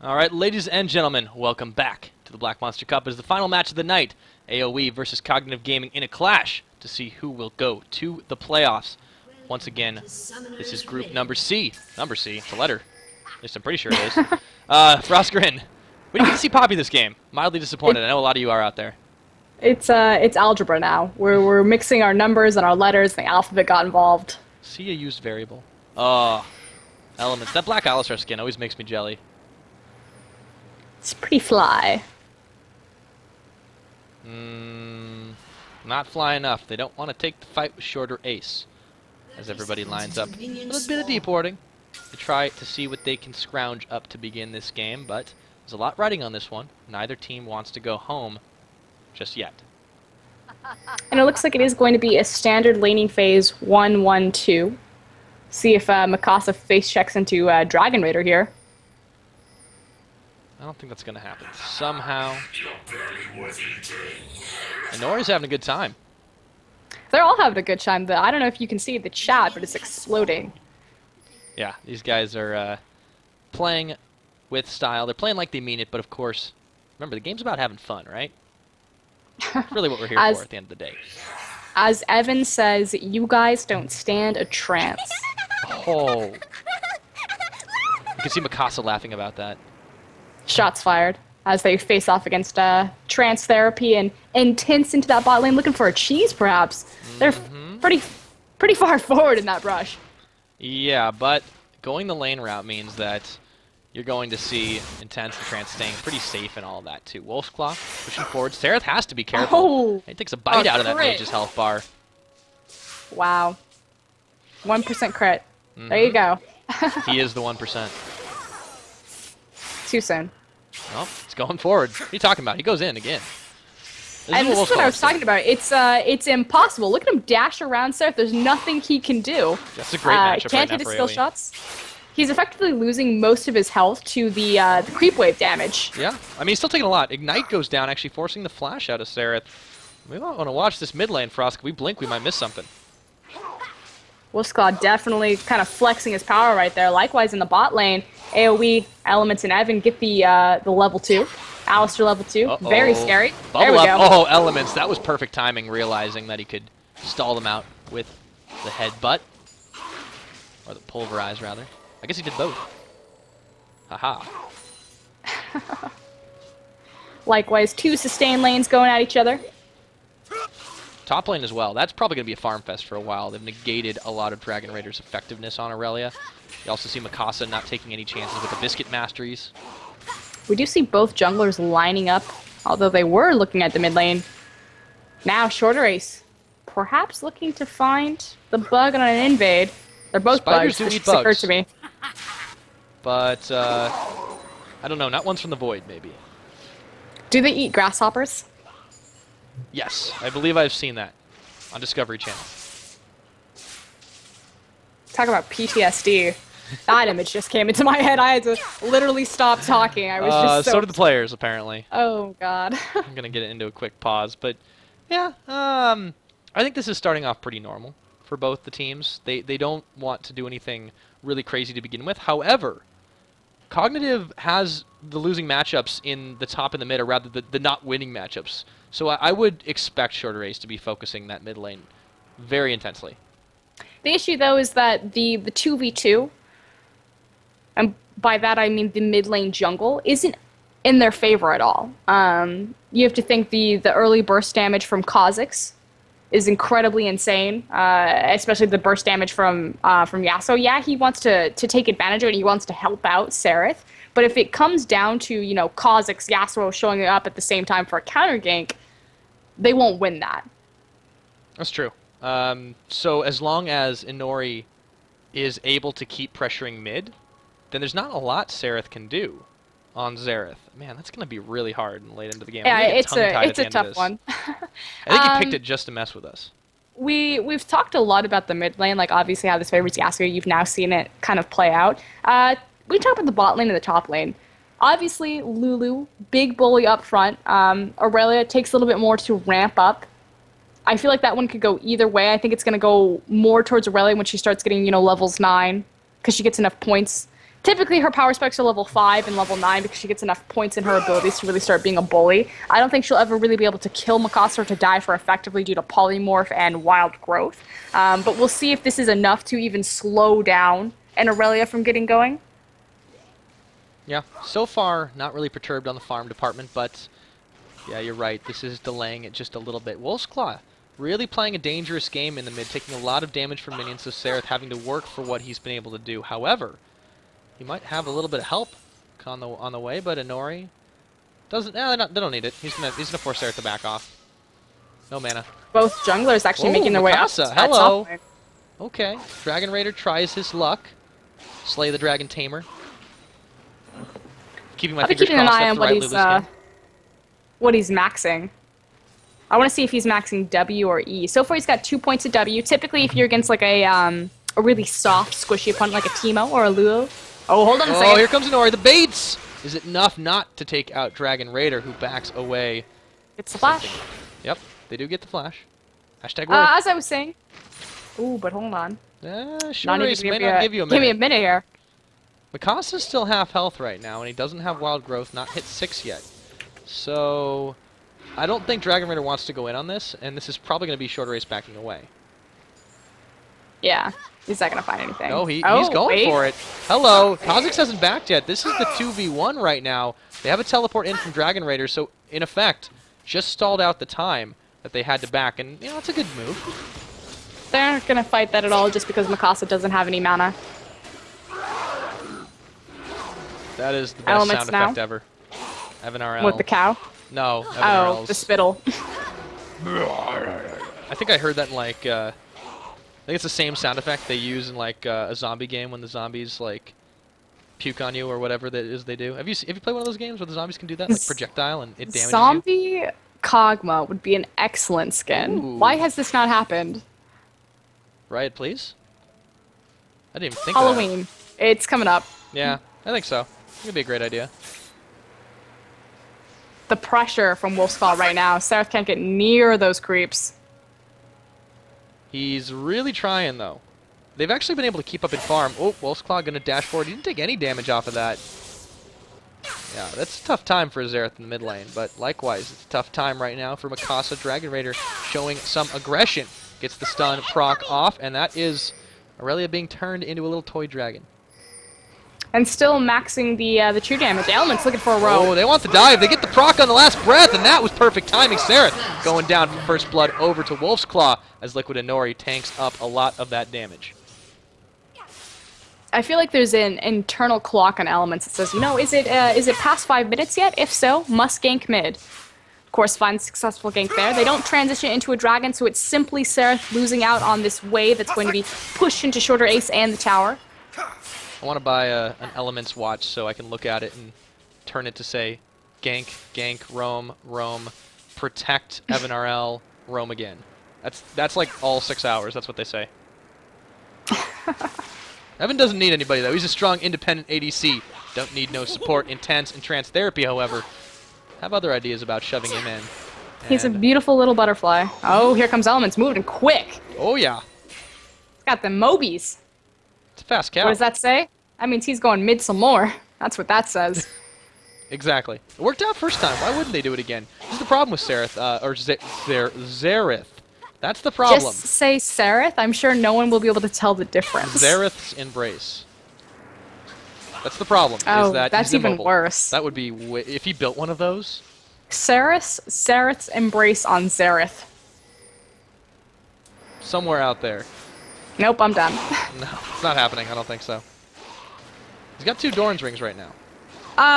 All right, ladies and gentlemen, welcome back to the Black Monster Cup as the final match of the night. AoE versus Cognitive Gaming in a clash to see who will go to the playoffs. Once again, this is group number C. Number C, it's a letter. At least I'm pretty sure it is. Frosgrin, we didn't get to see Poppy this game. Mildly disappointed. I know a lot of you are out there. It's algebra now. We're mixing our numbers and our letters, and the alphabet got involved. See a used variable. Oh, elements. That black Alistar skin always makes me jelly. It's pretty fly. Not fly enough. They don't want to take the fight with shorter ace. As everybody lines up. A little bit of deporting to try to see what they can scrounge up to begin this game, but there's a lot riding on this one. Neither team wants to go home just yet. And it looks like it is going to be a standard laning phase 1-1-2. See if Mikasa face checks into Dragon Raider here. I don't think that's going to happen. Somehow. And Nori's having a good time. They're all having a good time. I don't know if you can see the chat, but it's exploding. Yeah, these guys are playing with style. They're playing like they mean it, but of course, remember, the game's about having fun, right? That's really what we're here for at the end of the day. As Evan says, you guys don't stand a chance. Oh. You can see Mikasa laughing about that. Shots fired as they face off against Trance Therapy and Intense into that bot lane, looking for a cheese, perhaps. They're pretty far forward in that brush. Yeah, but going the lane route means that you're going to see Intense and Trance staying pretty safe and all that, too. Wolf's Claw pushing forward. Sereth has to be careful. Oh, he takes a bite out of that mage's health bar. Wow. 1% crit. There you go. He is the 1%. Too soon. Well, it's going forward. What are you talking about? He goes in again. And this is what I was talking about. It's impossible. Look at him dash around Sereth. There's nothing he can do. That's a great matchup can't right now hit for his skill AoE. shots. He's effectively losing most of his health to the creep wave damage. Yeah, I mean, he's still taking a lot. Ignite goes down, actually forcing the flash out of Sereth. We might want to watch this mid lane, Frost. If we blink, we might miss something. Wolfsclaw definitely kind of flexing his power right there. Likewise in the bot lane, AoE, Elements, and Evan get the level 2. Alistar level 2. Uh-oh. Very scary. Bubble there we up. go. Oh, Elements. That was perfect timing, realizing that he could stall them out with the headbutt. Or the pulverize, rather. I guess he did both. Haha. Likewise, 2 sustain lanes going at each other. Top lane as well. That's probably going to be a farm fest for a while. They've negated a lot of Dragon Raider's effectiveness on Aurelia. You also see Mikasa not taking any chances with the Biscuit Masteries. We do see both junglers lining up, although they were looking at the mid lane. Now, shorter ace. Perhaps looking to find the bug on an invade. They're both Spiders bugs, do which eat just occurred bugs. to me. But, I don't know. Not ones from the Void, maybe. Do they eat grasshoppers? Yes, I believe I've seen that on Discovery Channel. Talk about PTSD. That image just came into my head. I had to literally stop talking. I was just so did the players, apparently. Oh, God. I'm going to get it into a quick pause. But, yeah, I think this is starting off pretty normal for both the teams. They don't want to do anything really crazy to begin with. However, Cognitive has the losing matchups in the top and the mid, or rather the not winning matchups. So I would expect Shorter Ace to be focusing that mid lane very intensely. The issue, though, is that the 2v2, and by that I mean the mid lane jungle, isn't in their favor at all. You have to think the early burst damage from Kha'Zix is incredibly insane, especially the burst damage from Yasuo. Yeah, he wants to take advantage of it. He wants to help out Sereth. But if it comes down to, you know, Kha'Zix, Yasuo showing up at the same time for a counter gank, they won't win that. That's true. So as long as Inori is able to keep pressuring mid, then there's not a lot Sereth can do on Xerath. Man, that's going to be really hard and late into the game. Yeah, it's a tough one. I think he picked it just to mess with us. We've talked a lot about the mid lane, like obviously how this favorites Yasuo. You've now seen it kind of play out. We talk about the bot lane and the top lane. Obviously, Lulu, big bully up front. Aurelia takes a little bit more to ramp up. I feel like that one could go either way. I think it's going to go more towards Aurelia when she starts getting, you know, levels 9, because she gets enough points Typically, her power specs are level 5 and level 9 because she gets enough points in her abilities to really start being a bully. I don't think she'll ever really be able to kill Mikasa or to die for effectively due to polymorph and wild growth. But we'll see if this is enough to even slow down an Aurelia from getting going. Yeah, so far, not really perturbed on the farm department, but yeah, you're right. This is delaying it just a little bit. Wolf's Claw really playing a dangerous game in the mid, taking a lot of damage from minions, so Sereth having to work for what he's been able to do. However, he might have a little bit of help on the way, but Inori doesn't. They don't need it. He's gonna force Sereth to back off. No mana. Both junglers actually making their way up. Mikasa, hello. Okay, Dragon Raider tries his luck. Slay the Dragon Tamer. Keeping my I'll be fingers keeping an crossed eye that's on the right Lulu skin. what he's maxing. I want to see if he's maxing W or E. So far, he's got 2 points of W. Typically, if you're against like a really soft, squishy opponent like a Teemo or a Lulu. Oh, hold on a second. Oh, here comes Inori. The baits! Is it enough not to take out Dragon Raider, who backs away? It's the flash. Yep, they do get the flash. Hashtag work. As I was saying. Ooh, but hold on. Short race may not give you a minute. Give me a minute here. Mikasa's still half health right now, and he doesn't have wild growth, not hit 6 yet. So, I don't think Dragon Raider wants to go in on this, and this is probably going to be short race backing away. Yeah, he's not going to find anything. No, he's going for it. Hello, Kha'Zix hasn't backed yet. This is the 2v1 right now. They have a teleport in from Dragon Raider, so in effect, just stalled out the time that they had to back, and you know, it's a good move. They're not going to fight that at all just because Mikasa doesn't have any mana. That is the best Elements sound now. effect ever. Evan RL. With the cow? No, Evan Oh, RL's. the spittle. I think I heard that in like, I think it's the same sound effect they use in like a zombie game when the zombies like puke on you or whatever that is they do. Have you played one of those games where the zombies can do that, like projectile, and it damages you? Zombie Kog'Maw would be an excellent skin. Ooh. Why has this not happened? Riot, please. I didn't even think of that. Halloween. It's coming up. Yeah, I think so. It'd be a great idea. The pressure from Wolf's Claw right now. Sereth can't get near those creeps. He's really trying though. They've actually been able to keep up in farm. Oh, Wolf's Claw gonna dash forward. He didn't take any damage off of that. Yeah, that's a tough time for Xerath in the mid lane, but likewise, it's a tough time right now for Mikasa. Dragon Raider showing some aggression. Gets the stun proc off, and that is Aurelia being turned into a little toy dragon. And still maxing the true damage. Element's looking for a row. Oh, they want the dive. They get the proc on the last breath, and that was perfect timing. Sereth going down from First Blood over to Wolf's Claw as Liquid Inori tanks up a lot of that damage. I feel like there's an internal clock on Elements that says, you know, is it past 5 minutes yet? If so, must gank mid. Of course, find successful gank there. They don't transition into a dragon, so it's simply Sereth losing out on this wave that's going to be pushed into shorter ace and the tower. I want to buy an Elements watch so I can look at it and turn it to say, gank, gank, roam, roam, protect, Evan RL, roam again. That's like all 6 hours. That's what they say. Evan doesn't need anybody, though. He's a strong, independent ADC. Don't need no support. Intense and trance therapy, however. Have other ideas about shoving him in. He's a beautiful little butterfly. Oh, here comes Elements, moving quick. Oh, yeah. He's got the Mobies. It's a fast cow. What does that say? That means he's going mid some more. That's what that says. Exactly. It worked out first time. Why wouldn't they do it again? This is the problem with Sereth, or Xerath. That's the problem. Just say Sereth. I'm sure no one will be able to tell the difference. Xerath's Embrace. That's the problem. Oh, is that that's he's even immobile. worse. That would be if he built one of those. Sereth's Embrace on Xerath. Somewhere out there. Nope, I'm done. No, it's not happening. I don't think so. He's got 2 Doran's rings right now.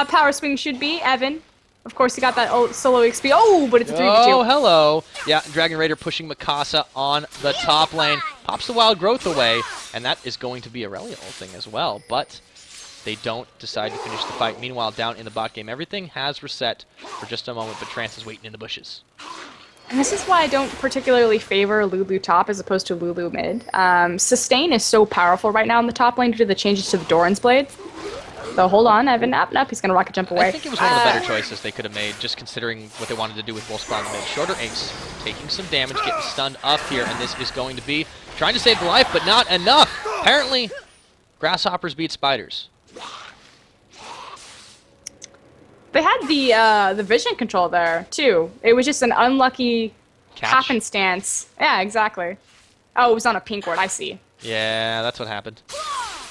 Power swing should be Evan. Of course, he got that solo XP. Oh, but it's a 3v2. Oh, hello. Yeah, Dragon Raider pushing Mikasa on the top lane. Pops the wild growth away, and that is going to be Aurelia ulting as well. But they don't decide to finish the fight. Meanwhile, down in the bot game, everything has reset for just a moment, but Trance is waiting in the bushes. And this is why I don't particularly favor Lulu top as opposed to Lulu mid. Sustain is so powerful right now in the top lane due to the changes to the Doran's blade. So hold on, Evan. Nope, he's going to rocket jump away. I think it was one of the better choices they could have made, just considering what they wanted to do with Wolf's Claw in the mid. Shorter ace, taking some damage, getting stunned up here, and this is going to be trying to save the life, but not enough. Apparently, grasshoppers beat spiders. They had the vision control there too. It was just an unlucky Catch. happenstance. Yeah, exactly. Oh, it was on a pink ward. I see. Yeah, that's what happened.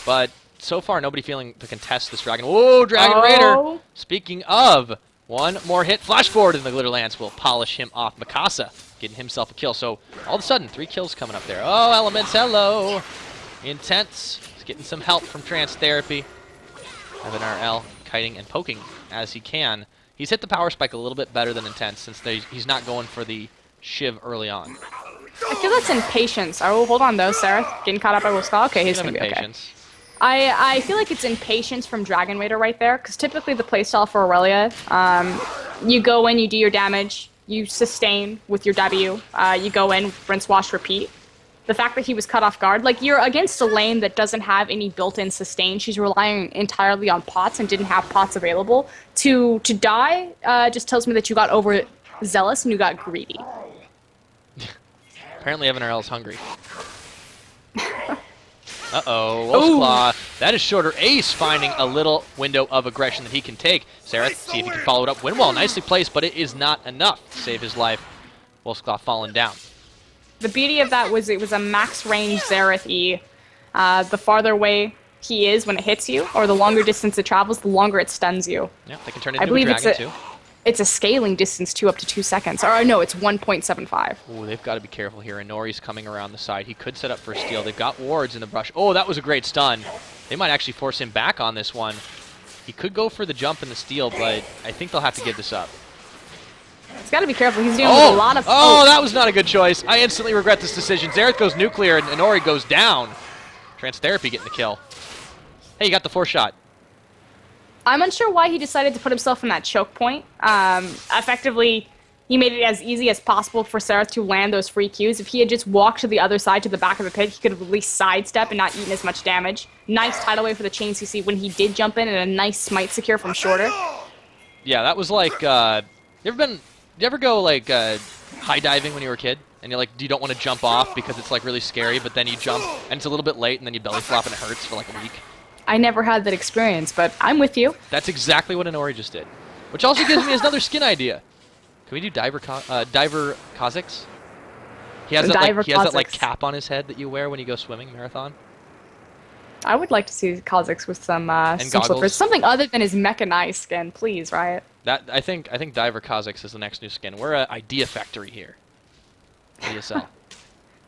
But so far, nobody feeling to contest this Dragon. Whoa, Dragon Oh. Raider! Speaking of, one more hit. Flash forward, and the Glitter Lance will polish him off. Mikasa getting himself a kill. So all of a sudden, 3 kills coming up there. Oh, Elements, hello! Intense. He's getting some help from Trance Therapy. Evan RL kiting and poking as he can. He's hit the power spike a little bit better than Intense since he's not going for the Shiv early on. I feel that's impatience. Oh, hold on though, Sarah. Getting caught up by Wolf's Call. Okay, he's gonna be okay. Impatience. I feel like it's impatience from Dragon Raider right there, because typically the playstyle for Aurelia, you go in, you do your damage, you sustain with your W, you go in, rinse, wash, repeat. The fact that he was cut off guard, like you're against a lane that doesn't have any built-in sustain. She's relying entirely on pots and didn't have pots available. To die just tells me that you got overzealous and you got greedy. Apparently Evan RL's hungry. Uh-oh, Wolfsclaw. That is Shorter Ace finding a little window of aggression that he can take. Xerath, see if he can follow it up. Windwall, nicely placed, but it is not enough to save his life. Wolfsclaw falling down. The beauty of that was it was a max range Xerath E. The farther away he is when it hits you, or the longer distance it travels, the longer it stuns you. Yeah, they can turn it into a dragon too. It's a scaling distance too, up to 2 seconds. Or no, it's 1.75. Ooh, they've got to be careful here. Inori's coming around the side. He could set up for a steal. They've got wards in the brush. Oh, that was a great stun. They might actually force him back on this one. He could go for the jump and the steal, but I think they'll have to give this up. He's got to be careful. He's dealing with a lot of... Oh, that was not a good choice. I instantly regret this decision. Xerath goes nuclear, and Inori goes down. Trance Therapy getting the kill. Hey, you got the 4-shot. I'm unsure why he decided to put himself in that choke point. Effectively, he made it as easy as possible for Xerath to land those free Qs. If he had just walked to the other side, to the back of the pit, he could have at least sidestep and not eaten as much damage. Nice tidal wave for the chain CC when he did jump in, and a nice smite secure from Shorter. Yeah, that was like, you ever go like high diving when you were a kid? And you're like, you don't want to jump off because it's like really scary, but then you jump, and it's a little bit late, and then you belly flop and it hurts for like a week. I never had that experience, but I'm with you. That's exactly what Inori just did. Which also gives me another skin idea. Can we do Diver Kha'Zix? He has that like cap on his head that you wear when you go swimming marathon. I would like to see Kha'Zix with some goggles. slippers. Something other than his mechanized skin, please, Riot. That I think Diver Kha'Zix is the next new skin. We're an idea factory here. ESL.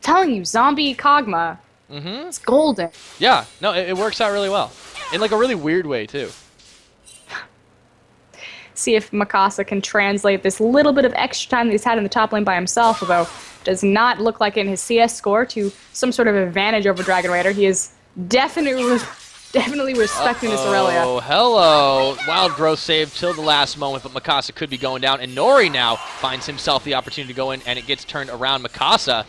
Telling you, zombie Kog'Maw. Mm-hmm. It's golden. Yeah, no, it works out really well. In like a really weird way, too. See if Mikasa can translate this little bit of extra time that he's had in the top lane by himself, although does not look like in his CS score to some sort of advantage over Dragon Raider. He is definitely respecting this Aurelia. Oh, hello. Wild growth save till the last moment, but Mikasa could be going down. And Nori now finds himself the opportunity to go in, and it gets turned around. Mikasa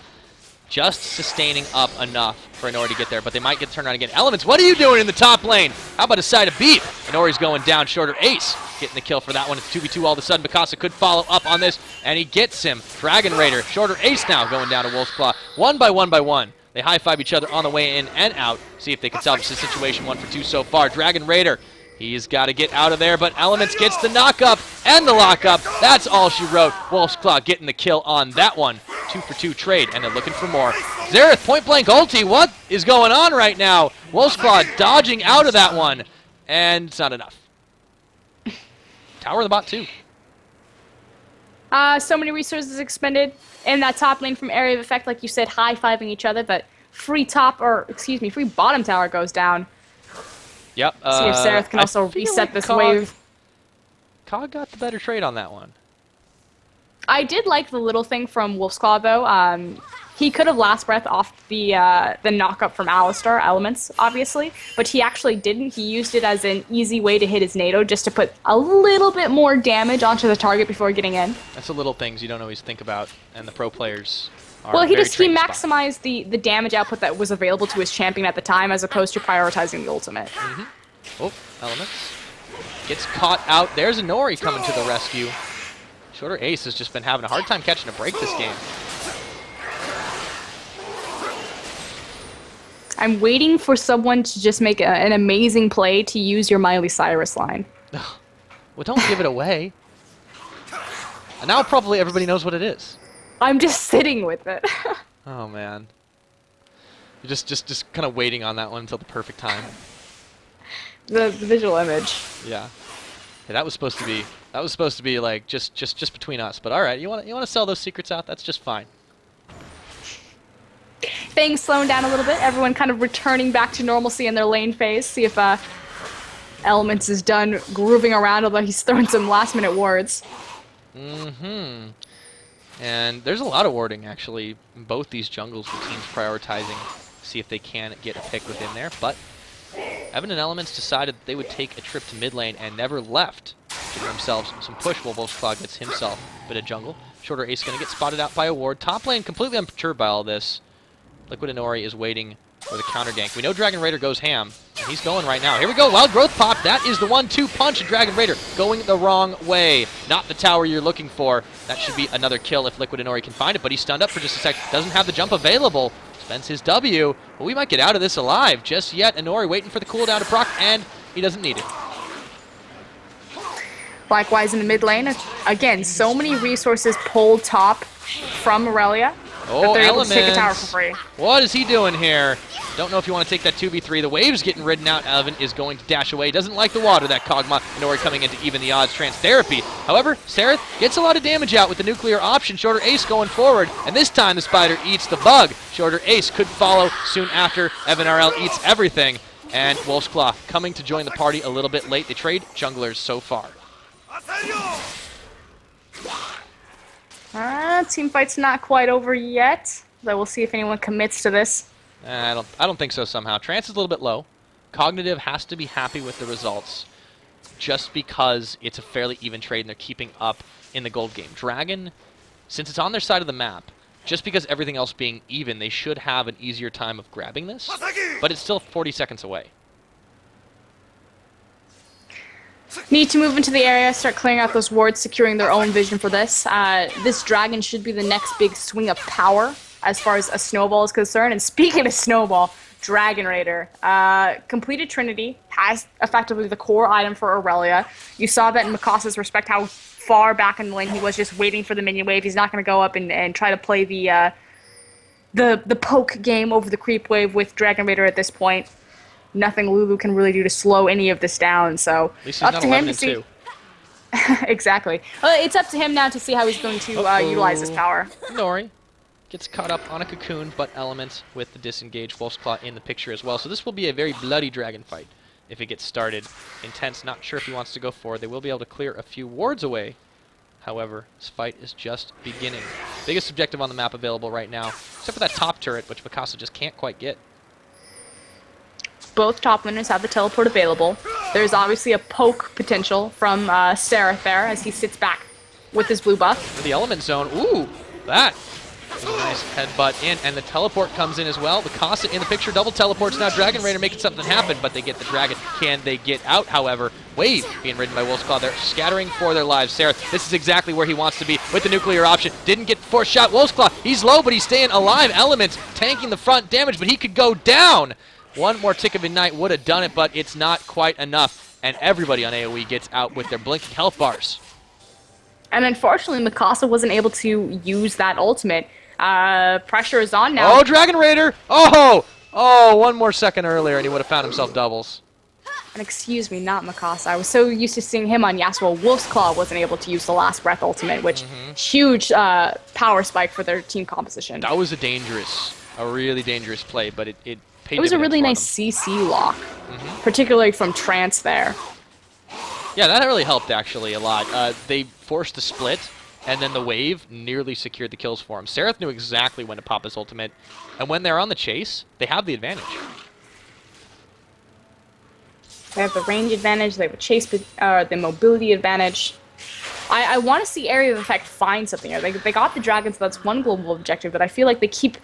just sustaining up enough for Inori to get there, but they might get turned around again. Elements, what are you doing in the top lane? How about a side of beef? Inori's going down. Shorter Ace getting the kill for that one. It's 2v2 all of a sudden. Mikasa could follow up on this, and he gets him. Dragon Raider. Shorter Ace now going down to Wolf's Claw. One by one. They high-five each other on the way in and out. See if they can salvage the situation. 1 for 2 so far. Dragon Raider, he's got to get out of there, but Elements gets the knock-up and the lock-up. That's all she wrote. Wolf's Claw getting the kill on that one. 2 for 2 trade, and they're looking for more. Xerath, point-blank ulti. What is going on right now? Wolf's Claw dodging out of that one, and it's not enough. Tower of the bot, too. So many resources expended in that top lane from Area of Effect, like you said, high-fiving each other, but free bottom tower goes down. Yep. See if Xerath can also reset this wave. Cog got the better trade on that one. I did like the little thing from Wolf's Claw, though. He could have last breath off the knock-up from Alistar, Elements, obviously, but he actually didn't. He used it as an easy way to hit his NATO, just to put a little bit more damage onto the target before getting in. That's the little things you don't always think about, and the pro players are well, he very trained maximized the damage output that was available to his champion at the time, as opposed to prioritizing the ultimate. Mm-hmm. Oh, Elements. Gets caught out. There's Inori coming to the rescue. Shorter Ace has just been having a hard time catching a break this game. I'm waiting for someone to just make an amazing play to use your Miley Cyrus line. Well, don't give it away. And now probably everybody knows what it is. I'm just sitting with it. Oh man. You're just kind of waiting on that one until the perfect time. The visual image. Yeah. Hey, that was supposed to be like just between us. But all right, you want to sell those secrets out? That's just fine. Things slowing down a little bit. Everyone kind of returning back to normalcy in their lane phase. See if Elements is done grooving around, although he's throwing some last-minute wards. Mm-hmm. And there's a lot of warding, actually, in both these jungles with teams prioritizing to see if they can get a pick within there. But Evan and Elements decided that they would take a trip to mid lane and never left, giving themselves some push while Wolfsclaw gets himself a bit of jungle. Shorter Ace going to get spotted out by a ward. Top lane completely unperturbed by all this. Liquid Inori is waiting for the counter gank. We know Dragon Raider goes ham, and he's going right now. Here we go, Wild Growth Pop. That is the 1-2 punch, and Dragon Raider going the wrong way. Not the tower you're looking for. That should be another kill if Liquid Inori can find it, but he's stunned up for just a sec. Doesn't have the jump available. Spends his W, but we might get out of this alive just yet. Inori waiting for the cooldown to proc, and he doesn't need it. Likewise in the mid lane, again, so many resources pulled top from Aurelia. Oh, they're able Elements. to take a tower for free. What is he doing here? Don't know if you want to take that 2v3. The wave's getting ridden out. Evan is going to dash away. Doesn't like the water, that Kog'Maw. Inori coming in to even the odds. Trance Therapy. However, Sereth gets a lot of damage out with the nuclear option. Shorter Ace going forward. And this time the Spider eats the bug. Shorter Ace could follow soon after. Evan RL eats everything. And Wolfsclaw coming to join the party a little bit late. They trade junglers so far. Team fight's not quite over yet, though we'll see if anyone commits to this. I don't think so somehow. Trance is a little bit low. Cognitive has to be happy with the results just because it's a fairly even trade and they're keeping up in the gold game. Dragon, since it's on their side of the map, just because everything else being even, they should have an easier time of grabbing this, but it's still 40 seconds away. Need to move into the area, start clearing out those wards, securing their own vision for this. This dragon should be the next big swing of power as far as a snowball is concerned. And speaking of snowball, Dragon Raider. Completed Trinity, has effectively the core item for Aurelia. You saw that in Mikasa's respect, how far back in the lane he was just waiting for the minion wave. He's not going to go up and try to play the poke game over the creep wave with Dragon Raider at this point. Nothing Lulu can really do to slow any of this down, so At least he's up not to him 11 to and see. 2. Exactly. It's up to him now to see how he's going to utilize his power. Nori gets caught up on a cocoon, but Elements with the disengaged Wolfsclaw in the picture as well. So this will be a very bloody dragon fight if it gets started. Intense, not sure if he wants to go forward. They will be able to clear a few wards away. However, this fight is just beginning. Biggest objective on the map available right now, except for that top turret, which Mikasa just can't quite get. Both top laners have the teleport available. There's obviously a poke potential from Sereth there as he sits back with his blue buff. For the element zone, ooh, that is a nice headbutt in, and the teleport comes in as well. Mikasa in the picture, double teleports now. Dragon Raider making something happen, but they get the dragon. Can they get out, however? Wave being ridden by Wolfsclaw. They're scattering for their lives. Sereth, this is exactly where he wants to be with the nuclear option. Didn't get force shot. Wolfsclaw, he's low, but he's staying alive. Elements tanking the front damage, but he could go down. One more tick of Ignite would have done it, but it's not quite enough. And everybody on AoE gets out with their blinking health bars. And unfortunately, Mikasa wasn't able to use that ultimate. Pressure is on now. Oh, Dragon Raider! Oh! Oh, one more second earlier and he would have found himself doubles. And excuse me, not Mikasa. I was so used to seeing him on Yasuo. Wolfsclaw wasn't able to use the Last Breath ultimate, which huge power spike for their team composition. That was a really dangerous play, but it paid It was a dividends really for nice them. CC lock, particularly from Trance there. Yeah, that really helped actually a lot. They forced the split, and then the wave nearly secured the kills for him. Sereth knew exactly when to pop his ultimate, and when they're on the chase, they have the advantage. They have the range advantage, they have a chase, the mobility advantage. I want to see Area of Effect find something here. They got the dragons, so that's one global objective, but I feel like they keep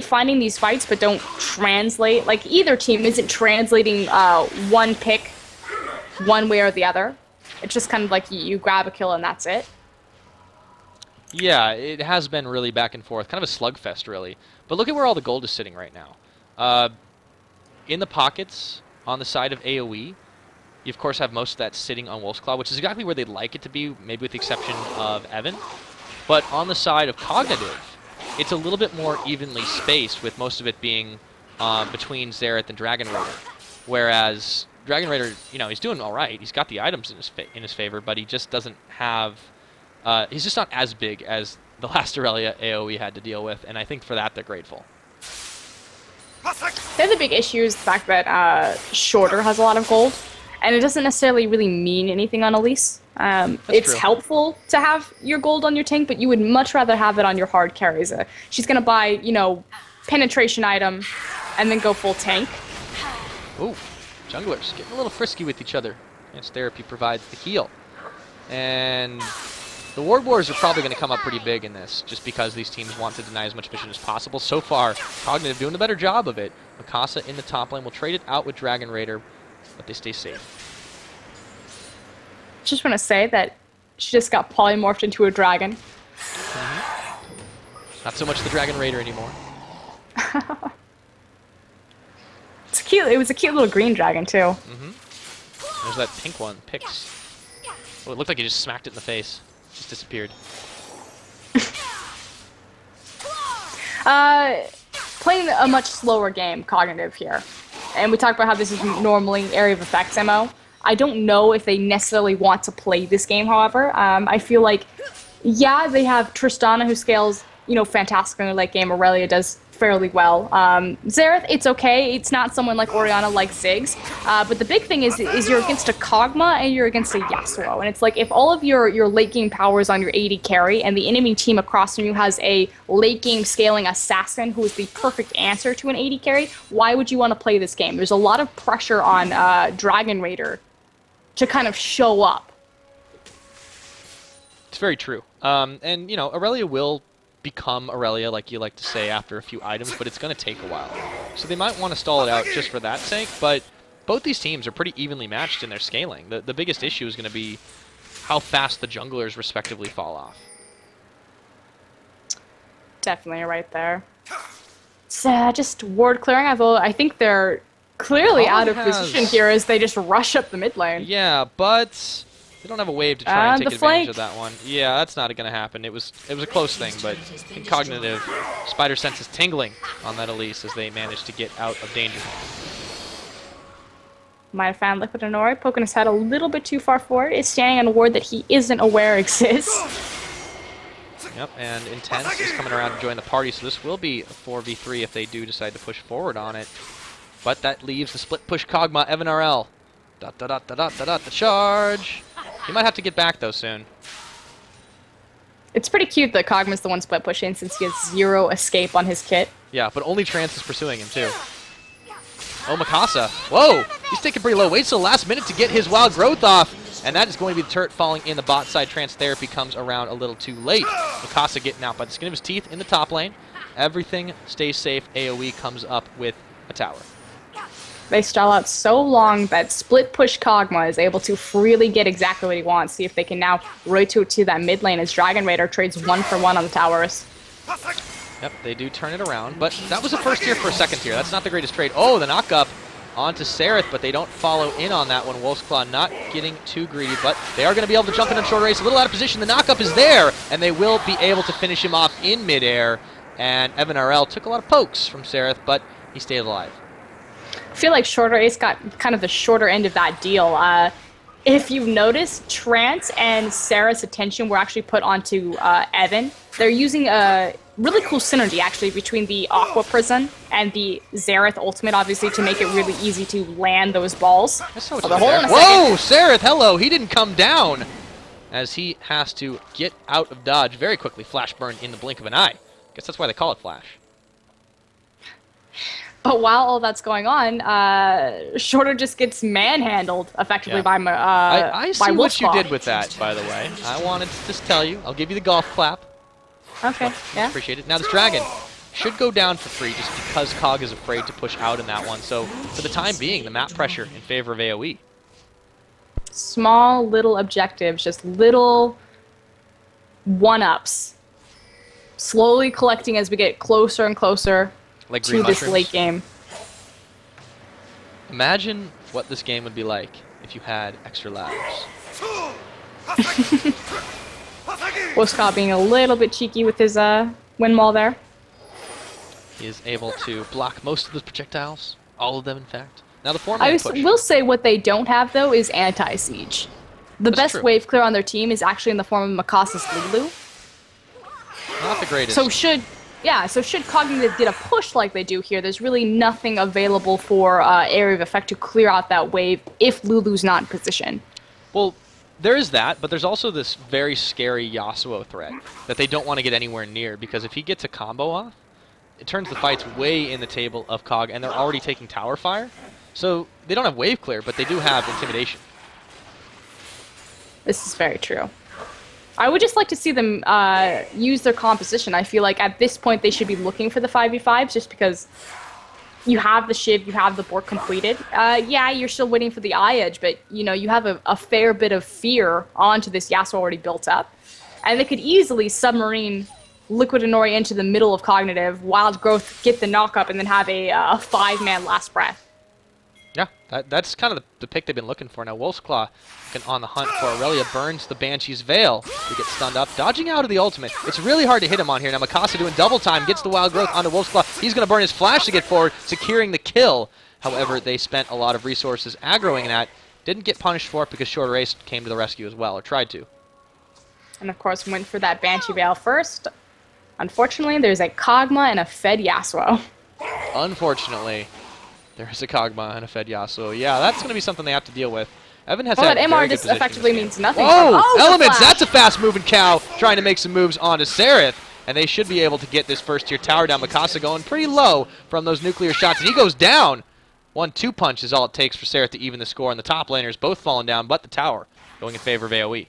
finding these fights but don't translate. Like, either team isn't translating one pick one way or the other. It's just kind of like you grab a kill and that's it. Yeah, it has been really back and forth. Kind of a slugfest, really. But look at where all the gold is sitting right now. in the pockets on the side of AoE, you of course have most of that sitting on Wolf's Claw, which is exactly where they'd like it to be, maybe with the exception of Evan. But on the side of Cognitive, it's a little bit more evenly spaced, with most of it being between Xerath and Dragon Raider. Whereas Dragon Raider, you know, he's doing all right. He's got the items in his favor, but he just doesn't have. He's just not as big as the last Aurelia AoE had to deal with, and I think for that they're grateful. The other big issue is the fact that Shorter has a lot of gold, and it doesn't necessarily really mean anything on Elise. It's true. helpful to have your gold on your tank, but you would much rather have it on your hard carries. She's going to buy, you know, penetration item and then go full tank. Ooh, junglers getting a little frisky with each other. Advanced Therapy provides the heal. And the Ward Wars are probably going to come up pretty big in this, just because these teams want to deny as much vision as possible. So far, Cognitive doing a better job of it. Mikasa in the top lane will trade it out with Dragon Raider, but they stay safe. Just want to say that she just got polymorphed into a dragon. Not so much the Dragon Raider anymore. It's cute. It was a cute little green dragon too. There's that pink one, Pix. Oh, it looked like he just smacked it in the face. Just disappeared. Playing a much slower game, Cognitive here. And we talked about how this is normally Area of Effects MO. I don't know if they necessarily want to play this game, however. I feel like, yeah, they have Tristana, who scales, you know, fantastically in the late game. Aurelia does fairly well. Xerath, it's okay. It's not someone like Orianna like Ziggs. But the big thing is you're against a Kog'Maw and you're against a Yasuo. And it's like, if all of your late game power is on your AD carry and the enemy team across from you has a late game scaling assassin who is the perfect answer to an AD carry, why would you want to play this game? There's a lot of pressure on Dragon Raider to kind of show up. It's very true. And, you know, Aurelia will become Aurelia, like you like to say, after a few items, but it's going to take a while. So they might want to stall it out just for that sake, but both these teams are pretty evenly matched in their scaling. The biggest issue is going to be how fast the junglers respectively fall off. Definitely right there. It's just ward clearing, although I think they're clearly out of position here as they just rush up the mid lane. Yeah, but they don't have a wave to try and take advantage flank. of that one. Yeah, that's not going to happen. It was a close thing, but I think Cognitive Spider Sense is tingling on that Elise as they manage to get out of danger. Might have found Liquid Honori, poking his head a little bit too far forward. Is standing on a ward that he isn't aware exists. Yep, and Intense is coming around to join the party, so this will be a 4v3 if they do decide to push forward on it. But that leaves the split push Kog'Maw, Evan RL. The charge. He might have to get back, though, soon. It's pretty cute that Kog'Maw's the one split pushing since he has 0 escape on his kit. Yeah, but only Trance is pursuing him, too. Oh, Mikasa. Whoa! He's taking pretty low. Waits till the last minute to get his wild growth off. And that is going to be the turret falling in the bot side. Trance Therapy comes around a little too late. Mikasa getting out by the skin of his teeth in the top lane. Everything stays safe. AoE comes up with a tower. They stall out so long that split push Kog'Maw is able to freely get exactly what he wants. See if they can now rotate to that mid lane as Dragon Raider trades 1-for-1 on the towers. Yep, they do turn it around, but that was a first tier for a second tier. That's not the greatest trade. Oh, the knock-up onto Sereth, but they don't follow in on that one. Wolf's Claw not getting too greedy, but they are going to be able to jump in on short race. A little out of position. The knock-up is there, and they will be able to finish him off in midair. And Evan RL took a lot of pokes from Sereth, but he stayed alive. I feel like Shorter Ace got kind of the shorter end of that deal. If you've noticed, Trance and Sarah's attention were actually put onto Evan. They're using a really cool synergy, actually, between the Aqua Prison and the Xerath ultimate, obviously, to make it really easy to land those balls. Whoa, Xerath, hello! He didn't come down! As he has to get out of dodge very quickly. Flash burn in the blink of an eye. Guess that's why they call it Flash. But while all that's going on, Shorter just gets manhandled effectively by I see by what you Wolfspaw. did with that, by the way. I wanted to just tell you. I'll give you the golf clap. Okay, yeah. Appreciate it. Now this dragon should go down for free just because Cog is afraid to push out in that one. So for the time being, the map pressure in favor of AoE. Small little objectives, just little one-ups. Slowly collecting as we get closer and closer Like to green this mushrooms. late game. Imagine what this game would be like if you had extra lives. Wolfscott being a little bit cheeky with his wind wall there. He is able to block most of the projectiles. All of them, in fact. Now the I four-man push. will say what they don't have, though, is anti-siege. The That's best true. wave clear on their team is actually in the form of Mikasa's Lulu. Not the greatest. So should Cognitive get a push like they do here, there's really nothing available for Area of Effect to clear out that wave if Lulu's not in position. Well, there is that, but there's also this very scary Yasuo threat that they don't want to get anywhere near, because if he gets a combo off, it turns the fights way in the table of Cog, and they're already taking tower fire. So they don't have wave clear, but they do have intimidation. This is very true. I would just like to see them use their composition. I feel like at this point they should be looking for the 5v5s just because you have the Shiv, you have the board completed. Yeah, you're still waiting for the eye edge, but you know you have a fair bit of fear onto this Yasuo already built up. And they could easily submarine Liquid Inori into the middle of Cognitive, Wild Growth get the knock-up, and then have a five-man last breath. Yeah, that's kind of the pick they've been looking for. Now Wolf's Claw on the hunt for Aurelia, burns the Banshee's Veil to get stunned up, dodging out of the ultimate. It's really hard to hit him on here. Now Mikasa doing double time, gets the Wild Growth onto Wolf's Claw. He's going to burn his flash to get forward, securing the kill. However, they spent a lot of resources aggroing that. Didn't get punished for it because Shorter Ace came to the rescue as well, or tried to. And of course went for that Banshee Veil first. Unfortunately, there's a Kog'Maw and a fed Yasuo. Unfortunately, there's a Kog'Maw and a fed Yasuo. Yeah, that's going to be something they have to deal with. Evan has Well, had that very MR good just position in effectively this game. means nothing. Whoa! Oh, the Elements! flash. That's a fast-moving cow trying to make some moves onto Seraph. And they should be able to get this first-tier tower down. Mikasa going pretty low from those nuclear shots. And he goes down. 1-2 punch is all it takes for Seraph to even the score. And the top laners both falling down, but the tower going in favor of AoE.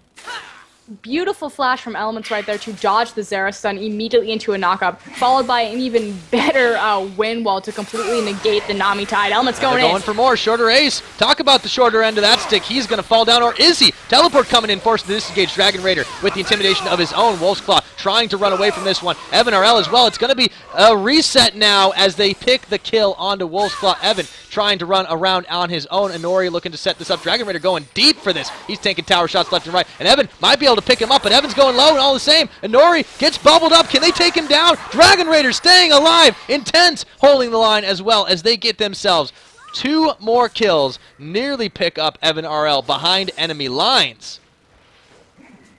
Beautiful flash from Elements right there to dodge the Zera stun immediately into a knockup, followed by an even better wind wall to completely negate the Nami Tide. Elements And going they're in. going for more. Shorter Ace. Talk about the shorter end of that stick. He's going to fall down, or is he? Teleport coming in, forced to disengage Dragon Raider with the intimidation of his own. Wolf's Claw trying to run away from this one. Evan RL as well. It's going to be a reset now as they pick the kill onto Wolf's Claw. Evan trying to run around on his own. Inori looking to set this up. Dragon Raider going deep for this. He's taking tower shots left and right. And Evan might be able to pick him up, but Evan's going low and all the same. Inori gets bubbled up. Can they take him down? Dragon Raider staying alive. Intense holding the line as well as they get themselves 2 more kills. Nearly pick up Evan RL behind enemy lines.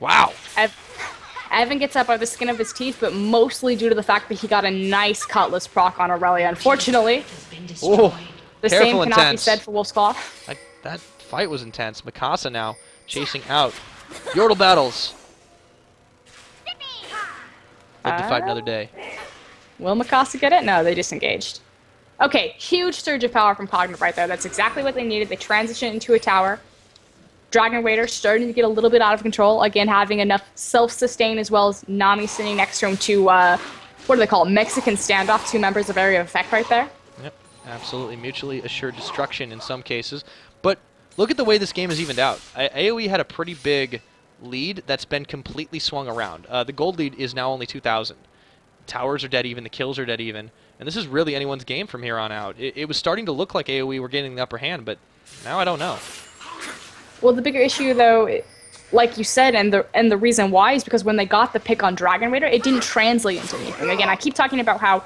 Wow. Evan gets up by the skin of his teeth, but mostly due to the fact that he got a nice Cutlass proc on Aurelia. Unfortunately, Oh, the same careful, cannot be intense. said for Wolf's Claw. That fight was intense. Mikasa now chasing out. Yordle battles. Live to fight another day. Will Mikasa get it? No, they disengaged. Okay, huge surge of power from Cognitive right there. That's exactly what they needed. They transitioned into a tower. Dragon Raider starting to get a little bit out of control. Again, having enough self-sustain as well as Nami sitting next to him to, what do they call it? Mexican standoff, 2 members of Area of Effect right there. Yep, absolutely mutually assured destruction in some cases. But look at the way this game is evened out. AoE had a pretty big lead that's been completely swung around. The gold lead is now only 2,000. Towers are dead even, the kills are dead even. And this is really anyone's game from here on out. It was starting to look like AoE were getting the upper hand, but now I don't know. Well, the bigger issue, though, like you said, and the reason why is because when they got the pick on Dragon Raider, it didn't translate into anything. Again, I keep talking about how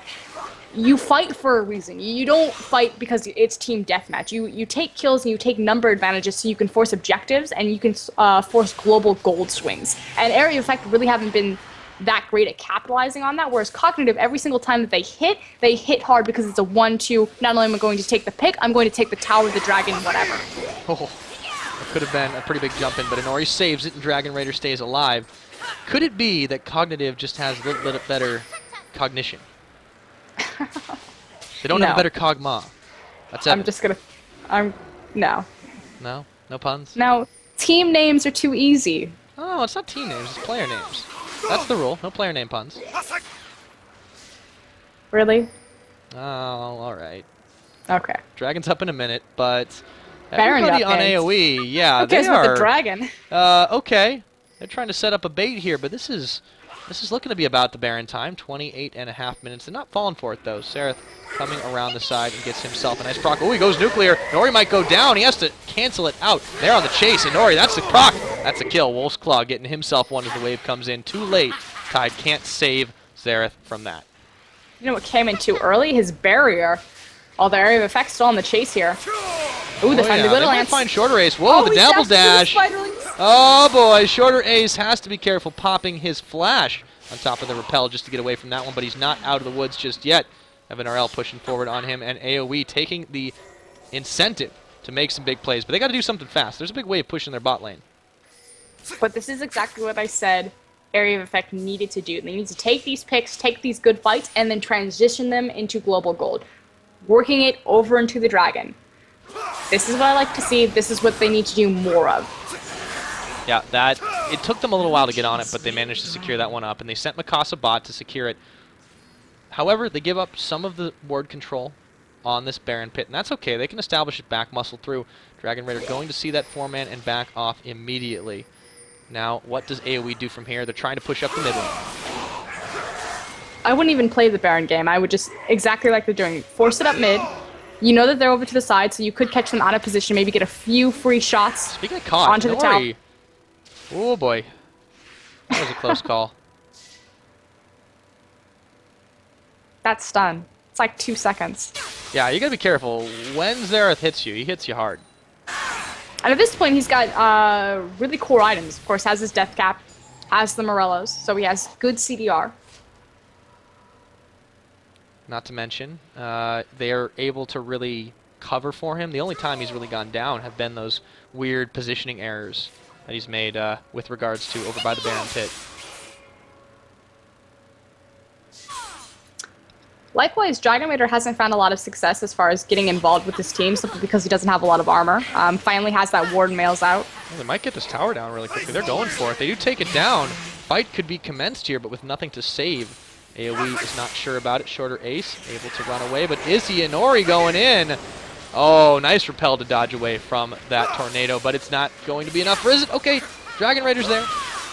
you fight for a reason. You don't fight because it's team deathmatch. You take kills and you take number advantages so you can force objectives and you can force global gold swings. And Area of Effect really haven't been that great at capitalizing on that, whereas Cognitive, every single time that they hit hard because it's a 1-2. Not only am I going to take the pick, I'm going to take the tower, the dragon, whatever. Oh. Could have been a pretty big jump in, but Inori saves it and Dragon Raider stays alive. Could it be that Cognitive just has a little bit better cognition? They don't have a better Kog'Maw. That's Evan. No. No? No puns? Now, team names are too easy. Oh, it's not team names, it's player names. That's the rule. No player name puns. Really? Oh, alright. Okay. Dragon's up in a minute, but Baron everybody got on picked. AoE, yeah, Who they cares are... about the dragon? Okay. They're trying to set up a bait here, but this is This is looking to be about the Baron time, 28.5 minutes. They're not falling for it, though. Sereth coming around the side and gets himself a nice proc. Oh, he goes nuclear. Nori might go down. He has to cancel it out. They're on the chase, and Nori, that's the proc. That's a kill. Wolf's Claw getting himself one as the wave comes in. Too late. Tide can't save Sereth from that. You know what came in too early? His barrier. Oh, the area of effect's still on the chase here. Ooh, the time to go They to might Lance. find Shorter Ace. Whoa, the he double dashed through the dash. spider links. Oh boy, Shorter Ace has to be careful popping his flash on top of the rappel just to get away from that one, but he's not out of the woods just yet. Evan RL pushing forward on him, and AoE taking the incentive to make some big plays, but they got to do something fast. There's a big wave pushing their bot lane. But this is exactly what I said Area of Effect needed to do. They need to take these picks, take these good fights, and then transition them into Global Gold, working it over into the Dragon. This is what I like to see. This is what they need to do more of. Yeah, it took them a little while to get on it, but they managed to secure that one up, and they sent Mikasa bot to secure it. However, they give up some of the ward control on this Baron pit, and that's okay. They can establish it back, muscle through. Dragon Raider going to see that 4-man and back off immediately. Now, what does AoE do from here? They're trying to push up the mid lane. I wouldn't even play the Baron game. I would just, exactly like they're doing, force it up mid. You know that they're over to the side, so you could catch them out of position, maybe get a few free shots. Speaking of caught, onto the tower. Oh boy. That was a close call. That's stun. It's like 2 seconds. Yeah, you gotta be careful. When Xerath hits you, he hits you hard. And at this point, he's got really core items. Of course, has his Death Cap, has the Morellos, so he has good CDR. Not to mention, they are able to really cover for him. The only time he's really gone down have been those weird positioning errors that he's made with regards to over by the Baron pit. Likewise, Dragon Raider hasn't found a lot of success as far as getting involved with this team, simply because he doesn't have a lot of armor. Finally has that ward mails out. Well, they might get this tower down really quickly. They're going for it. They do take it down. Fight could be commenced here, but with nothing to save. AoE is not sure about it. Shorter Ace able to run away, but Izzy and Ori going in. Oh, nice repel to dodge away from that tornado, but it's not going to be enough for Izzet. Okay, Dragon Raider's there.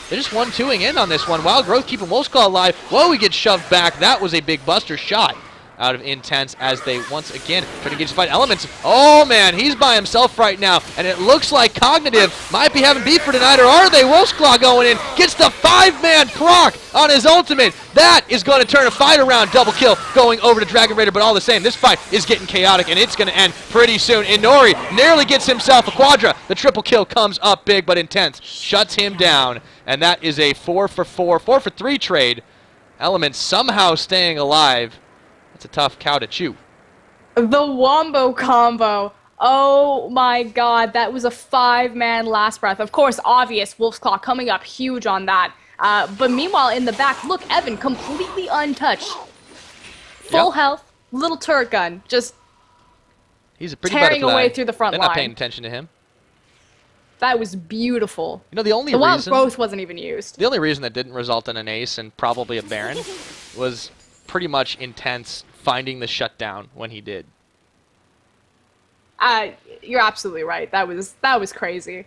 They're just 1-2ing in on this one. Wild Growth keeping Wolf's Claw alive. Whoa, he gets shoved back. That was a big buster shot out of Intense as they once again try to engage the fight. Elements. Oh man, he's by himself right now, and it looks like Cognitive might be having beef for tonight, or are they? Wolf's Claw going in, gets the 5-man proc on his ultimate. That is going to turn a fight around. Double kill going over to Dragon Raider, but all the same, this fight is getting chaotic, and it's going to end pretty soon. Inori nearly gets himself a quadra. The triple kill comes up big, but Intense shuts him down, and that is a 4-for-4, 4-for-3 trade. Elements somehow staying alive. That's a tough cow to chew. The Wombo combo. Oh my god, that was a 5-man last breath. Of course, obvious, Wolf's Claw coming up huge on that. But meanwhile, in the back, look, Evan completely untouched. Full health, little turret gun, just He's a pretty tearing butterfly. away through the front They're line. not paying attention to him. That was beautiful. You know, the only Wild reason Growth wasn't even used. the only reason that didn't result in an ace and probably a Baron was pretty much Intense finding the shutdown when he did. You're absolutely right. That was crazy.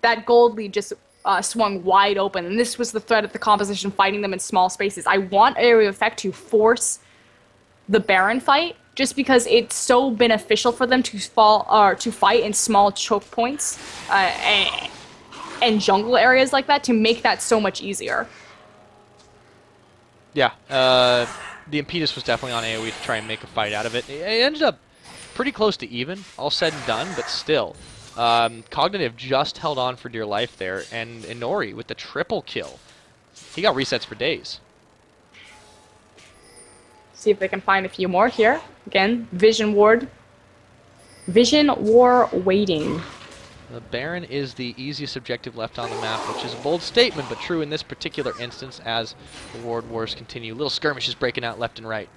That gold lead just swung wide open, and this was the threat of the composition, fighting them in small spaces. I want Area of Effect to force the Baron fight, just because it's so beneficial for them to fight in small choke points and jungle areas like that, to make that so much easier. Yeah, the impetus was definitely on AoE to try and make a fight out of it. It ended up pretty close to even, all said and done, but still. Cognitive just held on for dear life there, and Inori with the triple kill. He got resets for days. See if they can find a few more here. Again, Vision War waiting. The Baron is the easiest objective left on the map, which is a bold statement, but true in this particular instance as the Ward Wars continue. Little skirmishes breaking out left and right.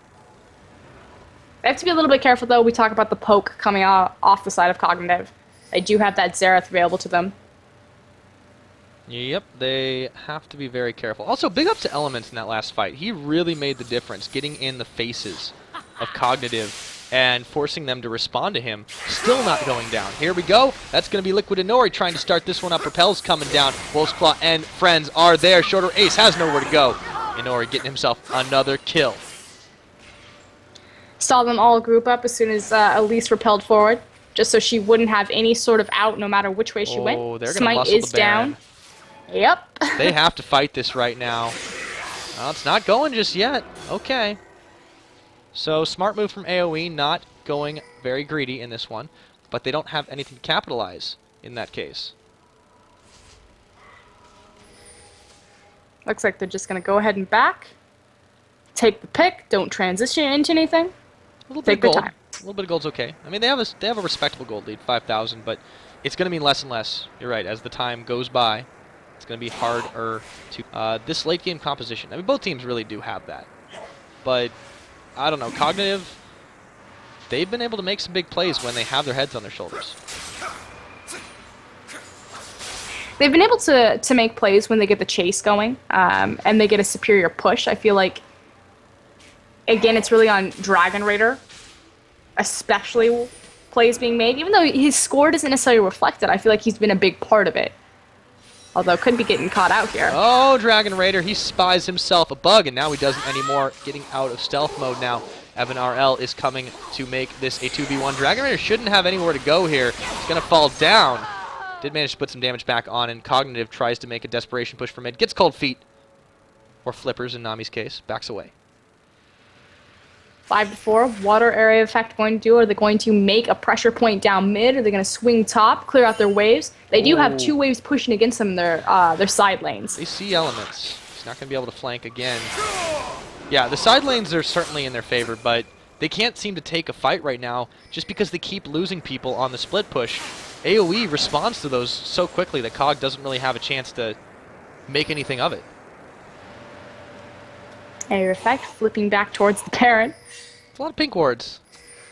They have to be a little bit careful, though. We talk about the poke coming out off the side of Cognitive. They do have that Xerath available to them. Yep, they have to be very careful. Also, big up to Elements in that last fight. He really made the difference, getting in the faces of Cognitive and forcing them to respond to him. Still not going down. Here we go. That's going to be Liquid Inori trying to start this one up. Repel's coming down. Wolf's Claw and friends are there. Shorter Ace has nowhere to go. Inori getting himself another kill. Saw them all group up as soon as Elise repelled forward, just so she wouldn't have any sort of out no matter which way she went. Oh, they're going to Smite muscle is the Baron. down. Yep. They have to fight this right now. Well, it's not going just yet. Okay. So, smart move from AoE, not going very greedy in this one. But they don't have anything to capitalize in that case. Looks like they're just going to go ahead and back. Take the pick. Don't transition into anything. A little bit Take of the gold. time. A little bit of gold's okay. I mean, they have a respectable gold lead, 5,000, but it's going to mean less and less. You're right. As the time goes by, it's going to be harder to this late game composition. I mean, both teams really do have that, but I don't know. Cognitive, they've been able to make some big plays when they have their heads on their shoulders. They've been able to make plays when they get the chase going, and they get a superior push. I feel like, again, it's really on Dragon Raider, especially plays being made. Even though his score doesn't necessarily reflect it, I feel like he's been a big part of it. Although, could be getting caught out here. Oh, Dragon Raider, he spies himself a bug, and now he doesn't anymore. Getting out of stealth mode now. Evan RL is coming to make this a 2v1. Dragon Raider shouldn't have anywhere to go here. He's going to fall down. Did manage to put some damage back on, and Cognitive tries to make a desperation push for mid. Gets cold feet. Or flippers in Nami's case. Backs away. 5-4. Water area effect going to do? Are they going to make a pressure point down mid? Are they going to swing top, clear out their waves? They do have two waves pushing against them in their side lanes. They see elements. He's not going to be able to flank again. Yeah, the side lanes are certainly in their favor, but they can't seem to take a fight right now just because they keep losing people on the split push. AoE responds to those so quickly that Cog doesn't really have a chance to make anything of it. Area effect flipping back towards the parent. It's a lot of pink wards.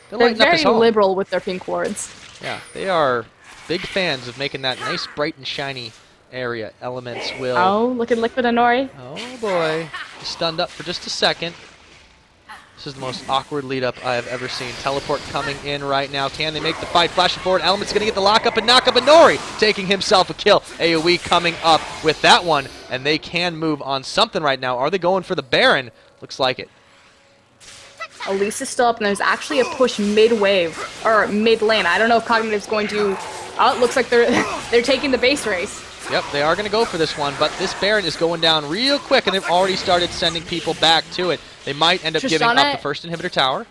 They're very liberal with their pink wards. Yeah, they are big fans of making that nice, bright, and shiny area. Elements will... Oh, look at Liquid Inori. Oh, boy. He's stunned up for just a second. This is the most awkward lead-up I have ever seen. Teleport coming in right now. Can they make the fight? Flashing forward. Element's going to get the lock-up and knock up Inori, taking himself a kill. AoE coming up with that one, and they can move on something right now. Are they going for the Baron? Looks like it. Elise is still up, and there's actually a push mid-wave, or mid-lane. I don't know if Cognitive's going to... Oh, it looks like they're taking the base race. Yep, they are going to go for this one, but this Baron is going down real quick, and they've already started sending people back to it. They might end up giving up the first inhibitor tower.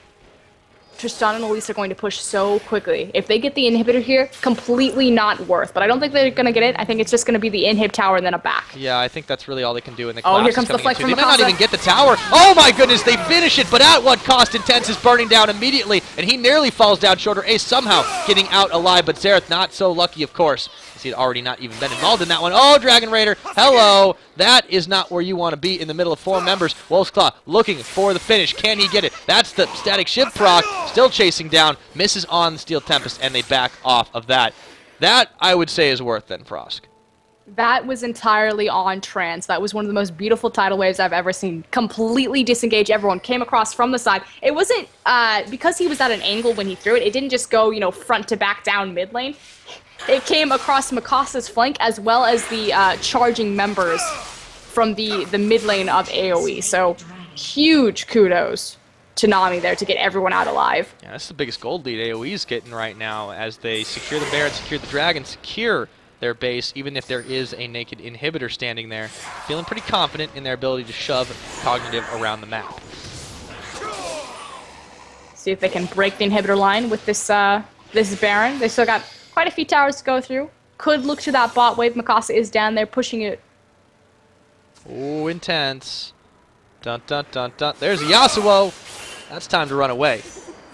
Tristan and Elise are going to push so quickly. If they get the inhibitor here, completely not worth. But I don't think they're going to get it. I think it's just going to be the inhib tower and then a back. Yeah, I think that's really all they can do. And the oh, here comes the flank from They might not even get the tower. Oh my goodness, they finish it, but at what cost? Intense is burning down immediately, and he nearly falls down shorter. Ace somehow getting out alive, but Xerath not so lucky, of course. He had already not even been involved in that one. Oh, Dragon Raider, hello. That is not where you want to be in the middle of four members. Wolf's Claw looking for the finish. Can he get it? That's the Static Shiv proc. Still chasing down. Misses on the Steel Tempest, and they back off of that. That, I would say, is worth then, Frosk. That was entirely on trance. That was one of the most beautiful tidal waves I've ever seen. Completely disengage. Everyone came across from the side. It wasn't, because he was at an angle when he threw it, it didn't just go, front to back down mid lane. It came across Mikasa's flank as well as the charging members from the mid lane of AoE. So huge kudos to Nami there to get everyone out alive. Yeah, that's the biggest gold lead AoE's getting right now as they secure the Baron, secure the Dragon, secure their base, even if there is a naked inhibitor standing there. Feeling pretty confident in their ability to shove Cognitive around the map. See if they can break the inhibitor line with this Baron. They still got quite a few towers to go through. Could look to that bot wave. Mikasa is down there pushing it. Ooh, intense. Dun dun dun dun. There's a Yasuo. That's time to run away.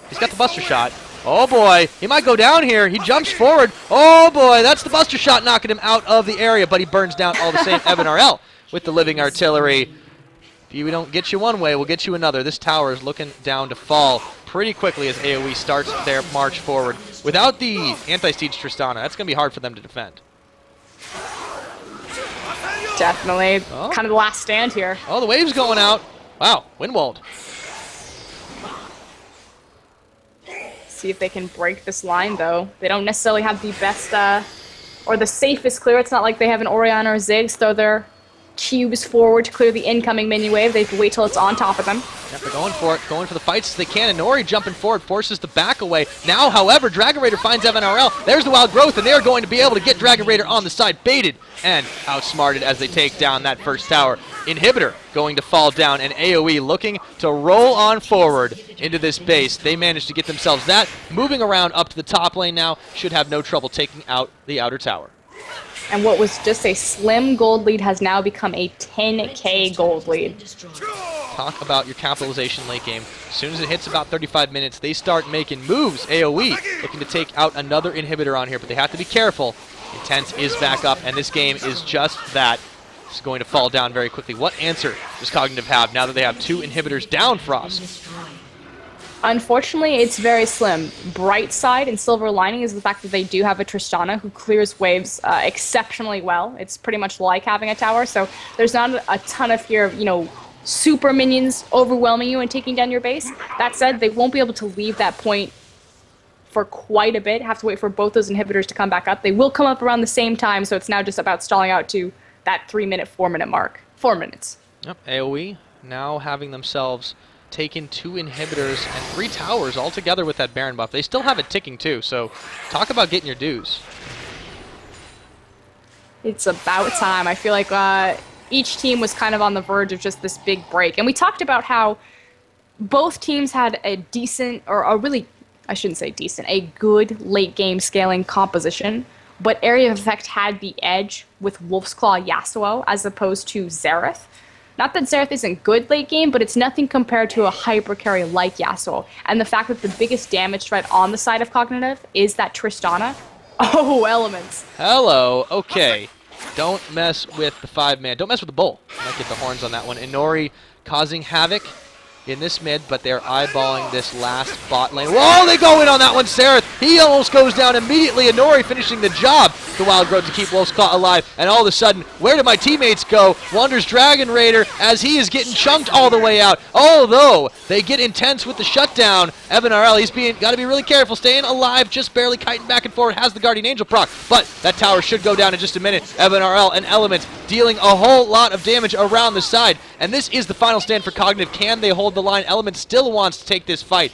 He's got the Buster Shot. Oh boy, he might go down here. He jumps forward. Oh boy, that's the Buster Shot knocking him out of the area, but he burns down all the same. Evan RL with the living artillery. If we don't get you one way, we'll get you another. This tower is looking down to fall pretty quickly as AoE starts their march forward. Without the anti-siege Tristana, that's going to be hard for them to defend. Definitely. Oh. Kind of the last stand here. Oh, the wave's going out. Wow, Windwalled. See if they can break this line, though. They don't necessarily have the best, or the safest clear. It's not like they have an Orion or a Ziggs, though they're cubes forward to clear the incoming minion wave. They have to wait till it's on top of them. Yep, they're going for it, going for the fights as they can, and Nori jumping forward, forces the back away. Now, however, Dragon Raider finds Evan RL. There's the Wild Growth, and they're going to be able to get Dragon Raider on the side, baited and outsmarted as they take down that first tower. Inhibitor going to fall down, and AoE looking to roll on forward into this base. They managed to get themselves that. Moving around up to the top lane now, should have no trouble taking out the outer tower. And what was just a slim gold lead has now become a 10k gold lead. Talk about your capitalization late game. As soon as it hits about 35 minutes, they start making moves. AoE looking to take out another inhibitor on here, but they have to be careful. Intense is back up, and this game is just that. It's going to fall down very quickly. What answer does Cognitive have now that they have 2 inhibitors down, Frost? Unfortunately, it's very slim. Bright side and silver lining is the fact that they do have a Tristana who clears waves exceptionally well. It's pretty much like having a tower, so there's not a ton of fear of, super minions overwhelming you and taking down your base. That said, they won't be able to leave that point for quite a bit. Have to wait for both those inhibitors to come back up. They will come up around the same time, so it's now just about stalling out to that 3-minute, 4-minute mark. 4 minutes. Yep, AoE now having themselves taken 2 inhibitors and 3 towers all together with that Baron buff. They still have it ticking too, so talk about getting your dues. It's about time. I feel like each team was kind of on the verge of just this big break. And we talked about how both teams had a decent, or a really, I shouldn't say decent, a good late game scaling composition. But Area of Effect had the edge with Wolf's Claw Yasuo as opposed to Xerath. Not that Xerath isn't good late game, but it's nothing compared to a hyper carry like Yasuo. And the fact that the biggest damage threat on the side of Cognitive is that Tristana. Oh, Elements. Hello. Okay. Don't mess with the 5-man. Don't mess with the bull. Might get the horns on that one. Inori causing havoc in this mid, but they're eyeballing this last bot lane. Whoa, they go in on that one, Sereth. He almost goes down immediately. Inori finishing the job. The Wild Growth to keep Wolf's Claw alive. And all of a sudden, where did my teammates go? Wanders Dragon Raider as he is getting chunked all the way out. Although they get intense with the shutdown. Evan RL, he's got to be really careful, staying alive, just barely kiting back and forth. Has the Guardian Angel proc, but that tower should go down in just a minute. Evan RL and Elements dealing a whole lot of damage around the side. And this is the final stand for Cognitive. Can they hold the line? Elements still wants to take this fight.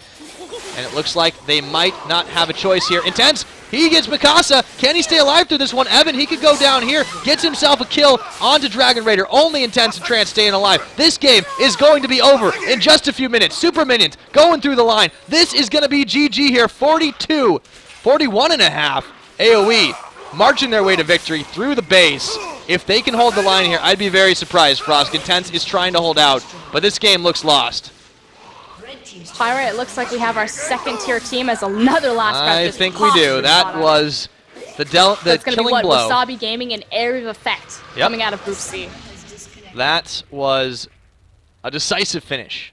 And it looks like they might not have a choice here. Intense, he gets Mikasa. Can he stay alive through this one? Evan, he could go down here, gets himself a kill onto Dragon Raider. Only Intense and Trance staying alive. This game is going to be over in just a few minutes. Super Minions going through the line. This is going to be GG here. 42, 41 and a half. AoE marching their way to victory through the base. If they can hold the line here, I'd be very surprised, Frost. Intense is trying to hold out, but this game looks lost. Pyra, it looks like we have our second-tier team as another last breath. I think we do. That was the killing blow. Wasabi Gaming and Area of Effect coming out of Group C. That was a decisive finish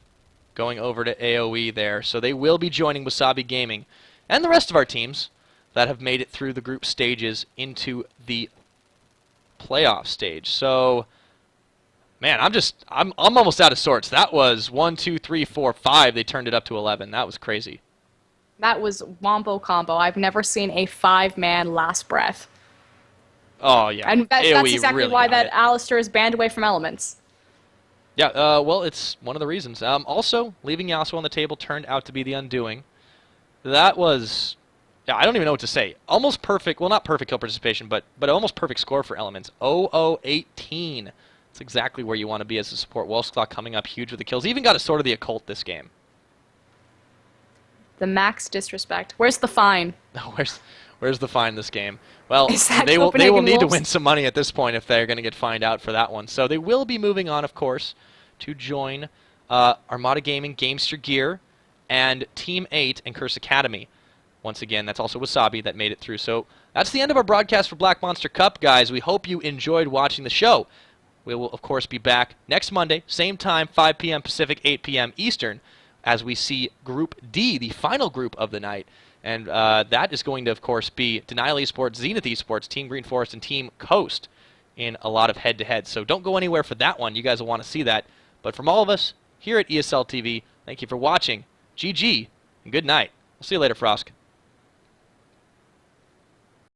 going over to AoE there. So they will be joining Wasabi Gaming and the rest of our teams that have made it through the group stages into the playoff stage. So, man, I'm almost out of sorts. That was 1, 2, 3, 4, 5. They turned it up to 11. That was crazy. That was wombo combo. I've never seen a 5-man last breath. Oh, yeah. And that's exactly really why that Alistair is banned away from Elements. Yeah, well, it's one of the reasons. Also, leaving Yasuo on the table turned out to be the undoing. That was... Yeah, I don't even know what to say. Almost perfect. Well, not perfect kill participation, but almost perfect score for Elements. 0-0-18. That's exactly where you want to be as a support. Wolf's Claw coming up huge with the kills. Even got a Sword of the Occult this game. The max disrespect. Where's the fine? Where's the fine this game? Well, Exact they will need to Wolves? win some money at this point if they're going to get fined out for that one. So they will be moving on, of course, to join Armada Gaming, Gamester Gear, and Team 8 and Curse Academy. Once again, that's also Wasabi that made it through. So that's the end of our broadcast for Black Monster Cup, guys. We hope you enjoyed watching the show. We will, of course, be back next Monday, same time, 5 p.m. Pacific, 8 p.m. Eastern, as we see Group D, the final group of the night. And that is going to, of course, be Denial Esports, Zenith Esports, Team Green Forest, and Team Coast in a lot of head-to-heads. So don't go anywhere for that one. You guys will want to see that. But from all of us here at ESL TV, thank you for watching. GG, and good night. We'll see you later, Frosk.